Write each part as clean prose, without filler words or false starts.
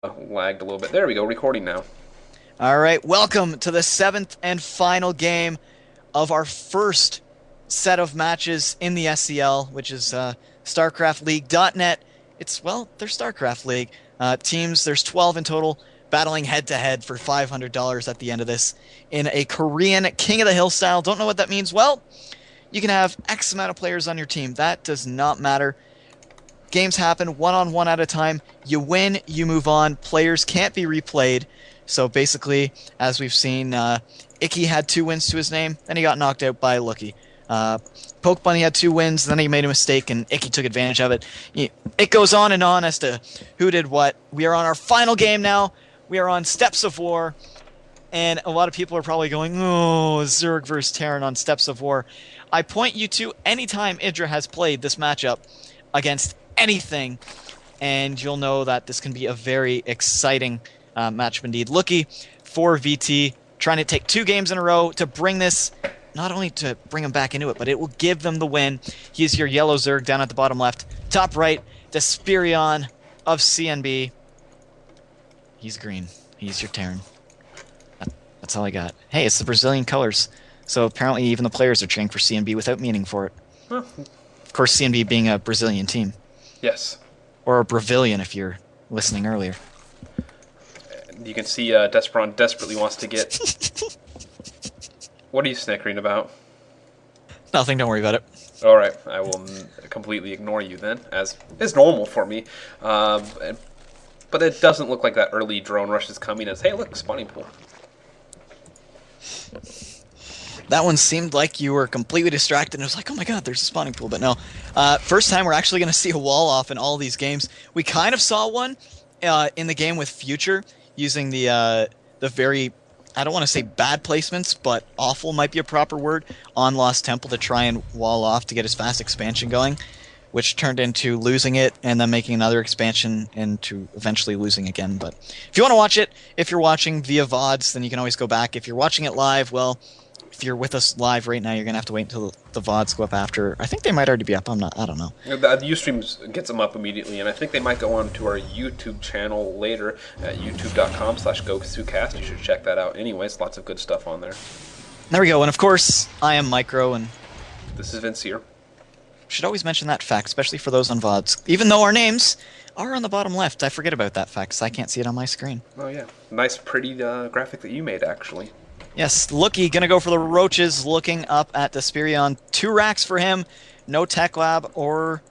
Lagged a little bit. There we go, recording now. All right, welcome to the seventh and final game of our first set of matches in the SCL, which is StarCraft League.net. Their StarCraft League. Teams, there's 12 in total, battling head-to-head for $500 at the end of this in a Korean King of the Hill style. Don't know what that means? Well, you can have X amount of players on your team. That does not matter. Games happen one-on-one at a time. You win, you move on. Players can't be replayed. So basically, as we've seen, Icky had 2 wins to his name, then he got knocked out by Lookie. Poke Bunny had 2 wins, then he made a mistake, and Icky took advantage of it. It goes on and on as to who did what. We are on our final game now. We are on Steps of War, and a lot of people are probably going, oh, Zerg versus Terran on Steps of War. I point you to any time Idra has played this matchup against anything, and you'll know that this can be a very exciting matchup indeed. Lookie for VT, trying to take 2 games in a row to bring this, not only to bring him back into it, but it will give them the win. He's your yellow Zerg down at the bottom left. Top right, Desperion of CNB. He's green. He's your Terran. That's all I got. Hey, it's the Brazilian colors. So apparently even the players are cheering for CNB without meaning for it. Huh. Of course, CNB being a Brazilian team. Yes. Or a Brazilian if you're listening earlier. You can see Desperon desperately wants to get... What are you snickering about? Nothing, don't worry about it. Alright, I will completely ignore you then, as is normal for me. But it doesn't look like that early drone rush is coming as, hey look, spawning pool. That one seemed like you were completely distracted, and it was like, oh my god, there's a spawning pool, but no. First time we're actually going to see a wall off in all these games. We kind of saw one in the game with Future, using the very, I don't want to say bad placements, but awful might be a proper word, on Lost Temple to try and wall off to get his fast expansion going, which turned into losing it, and then making another expansion into eventually losing again. But if you want to watch it, if you're watching via VODs, then you can always go back. If you're watching it live, well... If you're with us live right now, you're going to have to wait until the VODs go up after. I think they might already be up. I don't know. The Ustream gets them up immediately, and I think they might go on to our YouTube channel later at youtube.com/GoKatsuCast. You should check that out anyways. Lots of good stuff on there. There we go. And of course, I am Micro, and... This is Vince here. Should always mention that fact, especially for those on VODs. Even though our names are on the bottom left, I forget about that fact, because I can't see it on my screen. Oh yeah. Nice, pretty graphic that you made, actually. Yes, Lookie gonna go for the roaches, looking up at Desperion. 2 racks for him, no tech lab or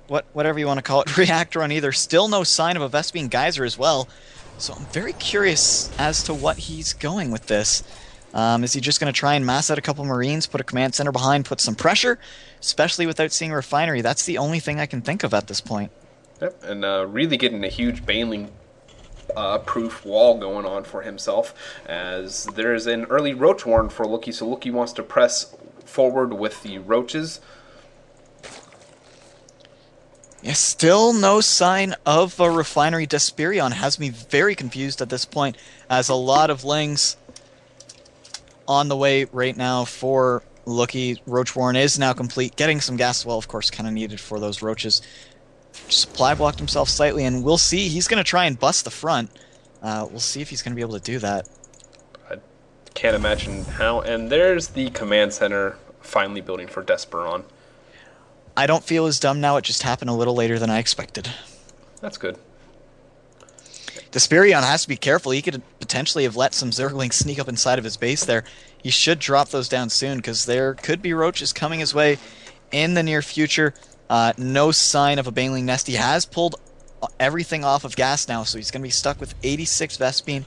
whatever you want to call it, reactor on either. Still no sign of a Vespene Geyser as well. So I'm very curious as to what he's going with this. Is he just going to try and mass out a couple Marines, put a command center behind, put some pressure, especially without seeing a refinery? That's the only thing I can think of at this point. Yep, and really getting a huge Baneling proof wall going on for himself, as there's an early roach warn for Lookie, so Lookie wants to press forward with the roaches. Yes, still no sign of a refinery. Desperion has me very confused at this point, as a lot of Lings on the way right now for Lookie. Roach warn is now complete, getting some gas, well, of course, kind of needed for those roaches. Supply blocked himself slightly, and we'll see. He's going to try and bust the front. We'll see if he's going to be able to do that. I can't imagine how. And there's the command center finally building for Desperon. I don't feel as dumb now. It just happened a little later than I expected. That's good. Desperion has to be careful. He could potentially have let some Zerglings sneak up inside of his base there. He should drop those down soon, because there could be roaches coming his way in the near future. No sign of a Baneling nest. He has pulled everything off of gas now, so he's going to be stuck with 86 Vespene.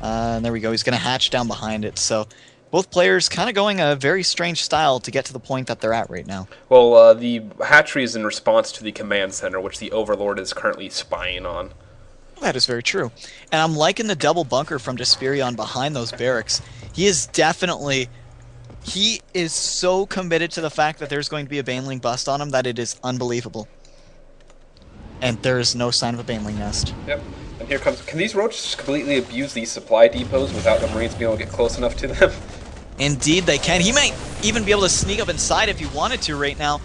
And there we go. He's going to hatch down behind it. So both players kind of going a very strange style to get to the point that they're at right now. Well, the hatchery is in response to the command center, which the Overlord is currently spying on. That is very true. And I'm liking the double bunker from Desperion behind those barracks. He is definitely... He is so committed to the fact that there's going to be a Baneling bust on him that it is unbelievable. And there is no sign of a Baneling nest. Yep. And here comes... Can these roaches completely abuse these supply depots without the Marines being able to get close enough to them? Indeed they can. He might even be able to sneak up inside if he wanted to right now.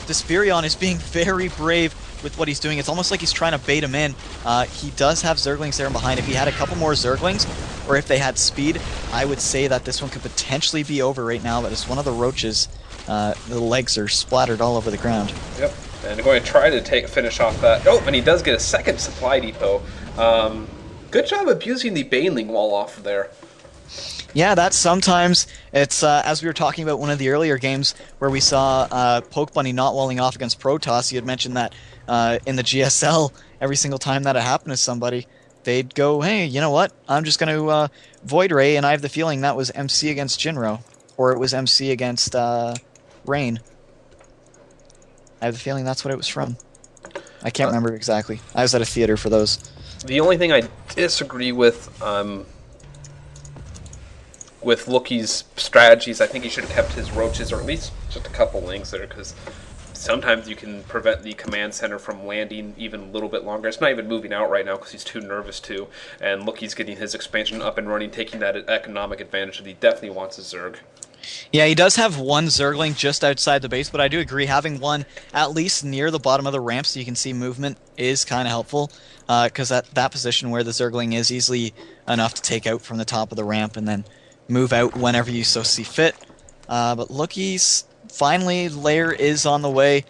Desperion is being very brave, with what he's doing. It's almost like he's trying to bait him in. He does have Zerglings there and behind. If he had a couple more Zerglings, or if they had speed, I would say that this one could potentially be over right now, but it's one of the Roaches. The legs are splattered all over the ground. Yep, and going to try to finish off that. Oh, and he does get a second supply depot. Good job abusing the Baneling wall off there. Yeah, that sometimes it's as we were talking about one of the earlier games where we saw Poke Bunny not walling off against Protoss. You had mentioned that in the GSL, every single time that it happened to somebody, they'd go, "Hey, you know what? I'm just going to Void Ray," and I have the feeling that was MC against Jinro, or it was MC against Rain. I have the feeling that's what it was from. I can't remember exactly. I was at a theater for those. The only thing I disagree with Lookie's strategies, I think he should have kept his Roaches, or at least just a couple links there, because sometimes you can prevent the command center from landing even a little bit longer. It's not even moving out right now because he's too nervous to, and Lookie's getting his expansion up and running, taking that economic advantage that he definitely wants as Zerg. Yeah, he does have one Zergling just outside the base, but I do agree having one at least near the bottom of the ramp so you can see movement is kind of helpful, because that position where the Zergling is easily enough to take out from the top of the ramp and then move out whenever you so see fit. But Lookie's finally lair is on the way.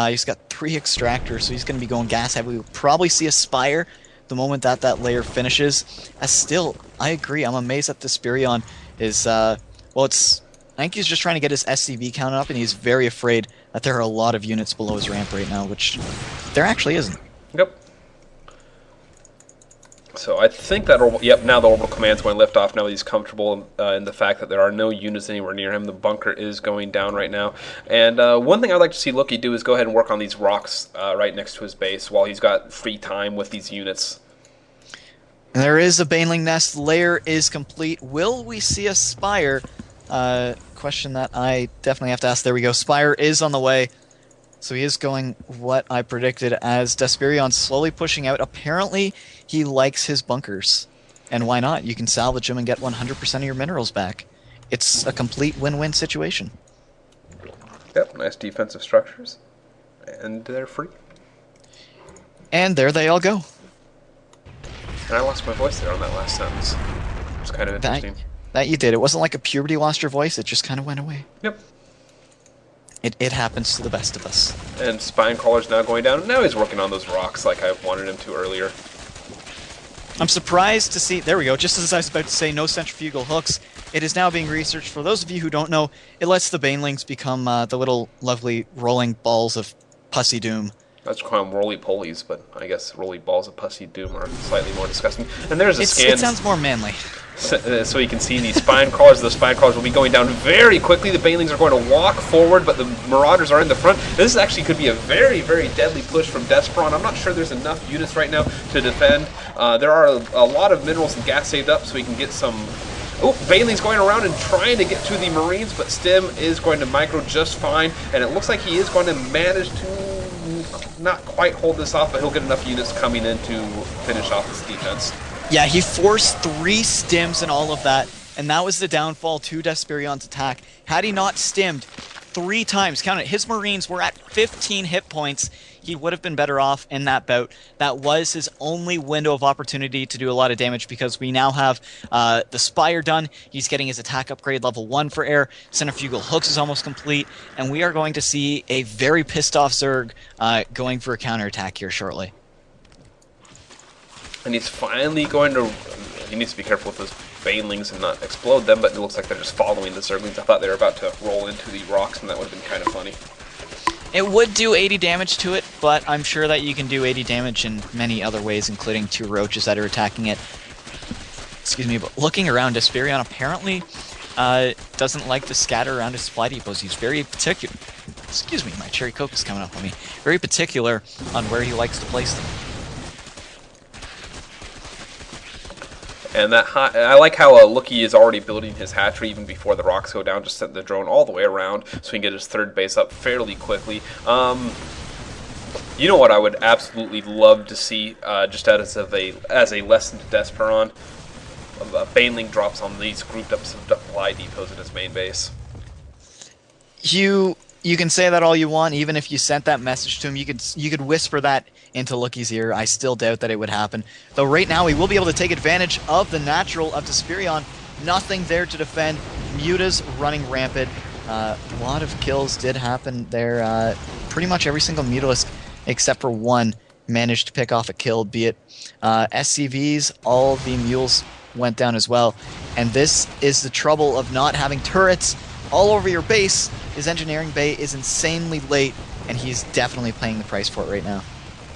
He's got 3 extractors, so he's going to be going gas heavy. We'll probably see a Spire the moment that lair finishes. Still, I agree. I'm amazed that Desperion is, I think he's just trying to get his SCV count up, and he's very afraid that there are a lot of units below his ramp right now, which there actually isn't. Yep. So I think that, now the orbital command's going to lift off. Now he's comfortable in the fact that there are no units anywhere near him. The bunker is going down right now. And one thing I'd like to see Lookie do is go ahead and work on these rocks right next to his base while he's got free time with these units. And there is a Baneling nest. Lair is complete. Will we see a Spire? Question that I definitely have to ask. There we go. Spire is on the way. So he is going what I predicted as Desperion slowly pushing out. Apparently, he likes his bunkers. And why not? You can salvage them and get 100% of your minerals back. It's a complete win-win situation. Yep, nice defensive structures. And they're free. And there they all go. And I lost my voice there on that last sentence. It's kind of interesting. That you did. It wasn't like a puberty lost your voice. It just kind of went away. Yep. It happens to the best of us. And Spinecrawler's now going down. And now he's working on those rocks like I wanted him to earlier. I'm surprised to see... There we go. Just as I was about to say, no centrifugal hooks. It is now being researched. For those of you who don't know, it lets the Banelings become the little lovely rolling balls of pussy doom. Let's call them roly-polies, but I guess roly balls of pussy doom are slightly more disgusting. And there's a scan. It sounds more manly. So you can see the spine crawlers. The spine crawlers will be going down very quickly. The Banelings are going to walk forward, but the Marauders are in the front. This actually could be a very, very deadly push from Desperon. I'm not sure there's enough units right now to defend. There are a lot of minerals and gas saved up, so we can get some... Oh, Baneling's going around and trying to get to the Marines, but Stim is going to micro just fine, and it looks like he is going to manage to not quite hold this off, but he'll get enough units coming in to finish off this defense. Yeah, he forced 3 stims and all of that, and that was the downfall to Desperion's attack. Had he not stimmed 3 times, count it, his Marines were at 15 hit points. He would have been better off in that bout. That was his only window of opportunity to do a lot of damage because we now have the Spire done. He's getting his attack upgrade level 1 for air. Centrifugal Hooks is almost complete. And we are going to see a very pissed off Zerg going for a counterattack here shortly. And he's finally going to... He needs to be careful with those Banelings and not explode them, but it looks like they're just following the Zerglings. I thought they were about to roll into the rocks, and that would have been kind of funny. It would do 80 damage to it, but I'm sure that you can do 80 damage in many other ways, including 2 roaches that are attacking it. Excuse me, but looking around, Desperion apparently doesn't like to scatter around his supply depots. He's very particular. Excuse me, my cherry coke is coming up on me. Very particular on where he likes to place them. And I like how Lookie is already building his hatchery even before the rocks go down. Just sent the drone all the way around so he can get his 3rd base up fairly quickly. You know what I would absolutely love to see, just as a lesson to Desperon? A Baneling drops on these grouped up supply depots in his main base. You You can say that all you want. Even if you sent that message to him, you could whisper that into Lookie's ear. I still doubt that it would happen. Though right now he will be able to take advantage of the natural of Desperion. Nothing there to defend. Muta's running rampant. A lot of kills did happen there. Pretty much every single Mutalisk except for one managed to pick off a kill, be it SCVs, all the mules went down as well. And this is the trouble of not having turrets all over your base. His engineering bay is insanely late, and he's definitely paying the price for it right now.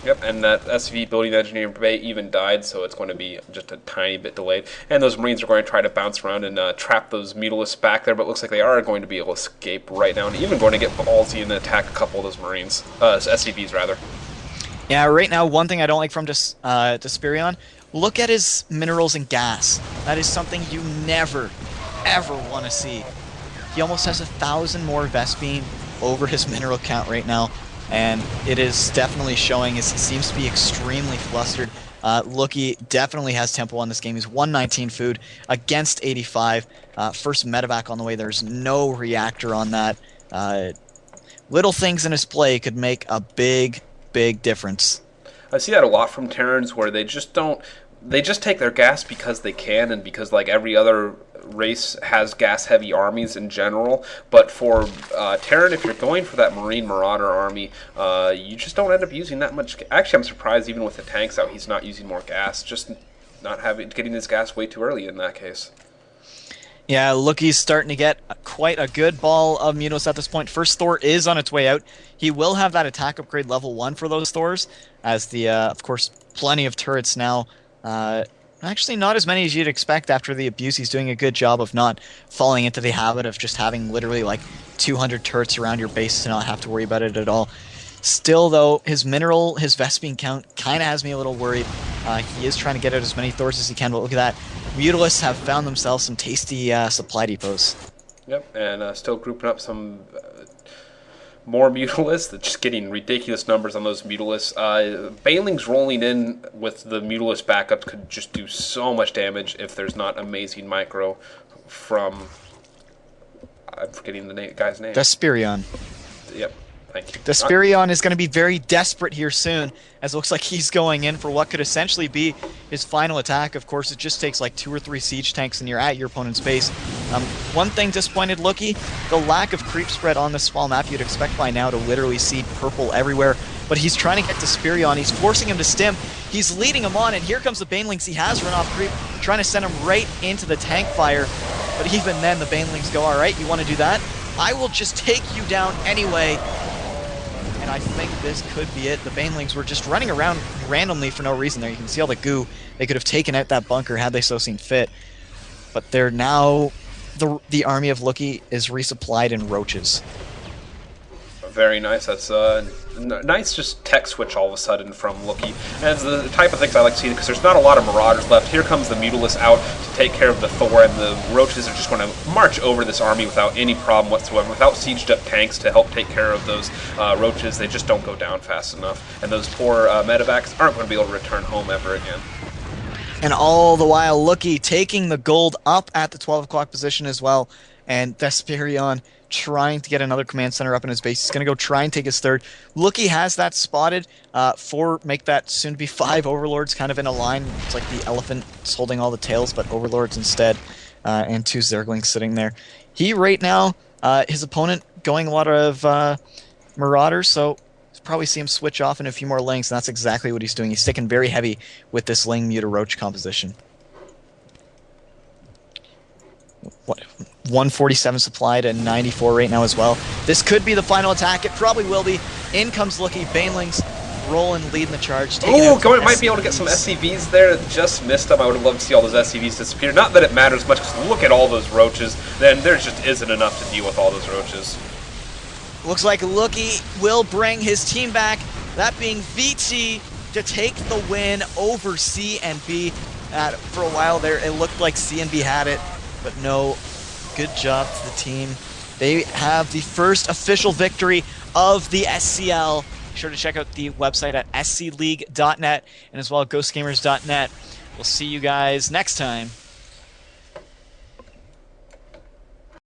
Yep, and that SCV building engineering bay even died, so it's going to be just a tiny bit delayed. And those Marines are going to try to bounce around and trap those Mutalisks back there, but it looks like they are going to be able to escape right now, and even going to get ballsy and attack a couple of those Marines, SCVs rather. Yeah, right now, one thing I don't like from Desperion, look at his minerals and gas. That is something you never, ever want to see. He almost has 1,000 more Vespene over his mineral count right now, and it is definitely showing as he seems to be extremely flustered. Lookie definitely has tempo on this game. He's 119 food against 85. First medevac on the way. There's no reactor on that. Little things in his play could make a big difference. I see that a lot from Terrans where they just take their gas because they can and because like every other race has gas-heavy armies in general, but for Terran, if you're going for that Marine Marauder army, you just don't end up using that much. Actually, I'm surprised even with the tanks out, he's not using more gas, just not getting his gas way too early in that case. Yeah, Lookie's starting to get quite a good ball of Mutos at this point. First Thor is on its way out. He will have that attack upgrade level 1 for those Thors, as the, of course, plenty of turrets now. Actually, not as many as you'd expect after the abuse. He's doing a good job of not falling into the habit of just having literally like 200 turrets around your base to not have to worry about it at all. Still, though, his Vespene count kind of has me a little worried. He is trying to get out as many Thors as he can, but look at that. Mutalisks have found themselves some tasty supply depots. Yep, and still grouping up some more Mutalisks. They're just getting ridiculous numbers on those Mutalisks. Banelings rolling in with the Mutalist backups could just do so much damage if there's not amazing micro from... I'm forgetting the guy's name. Desperion. Yep. Thank you. Desperion is going to be very desperate here soon, as it looks like he's going in for what could essentially be his final attack. Of course, it just takes like 2 or 3 siege tanks and you're at your opponent's base. One thing disappointed Lookie, the lack of creep spread on this small map. You'd expect by now to literally see purple everywhere, but he's trying to get Desperion. He's forcing him to stim. He's leading him on, and here comes the Banelings. He has run off creep, trying to send him right into the tank fire, but even then the Banelings go, alright, you want to do that? I will just take you down anyway. And I think this could be it. The Banelings were just running around randomly for no reason there. You can see all the goo. They could have taken out that bunker had they so seen fit. But they're now... The army of Lookie is resupplied in roaches. Very nice. That's nice just tech switch all of a sudden from Lookie. And it's the type of things I like to see because there's not a lot of Marauders left. Here comes the Mutalisk out to take care of the Thor, and the Roaches are just going to march over this army without any problem whatsoever. Without sieged up tanks to help take care of those Roaches, they just don't go down fast enough. And those poor medevacs aren't going to be able to return home ever again. And all the while, Lookie taking the gold up at the 12 o'clock position as well. And Desperion trying to get another command center up in his base. He's going to go try and take his third. Lookie has that spotted. Make that soon to be 5 Overlords kind of in a line. It's like the elephant holding all the tails, but Overlords instead. And 2 Zerglings sitting there. He right now, his opponent going a lot of Marauders, so probably see him switch off in a few more links, and that's exactly what he's doing. He's sticking very heavy with this Ling Muta Roach composition. What, 147 supplied and 94 right now as well. This could be the final attack. It probably will be. In comes Lookie. Banelings rolling, leading the charge. Oh, might be able to get some SCVs there. Just missed them. I would have loved to see all those SCVs disappear. Not that it matters much, because look at all those roaches. Then there just isn't enough to deal with all those roaches. Looks like Lookie will bring his team back, that being VT, to take the win over CNB. For a while there, it looked like CNB had it, but no. Good job to the team. They have the first official victory of the SCL. Be sure to check out the website at scleague.net and as well at ghostgamers.net. We'll see you guys next time.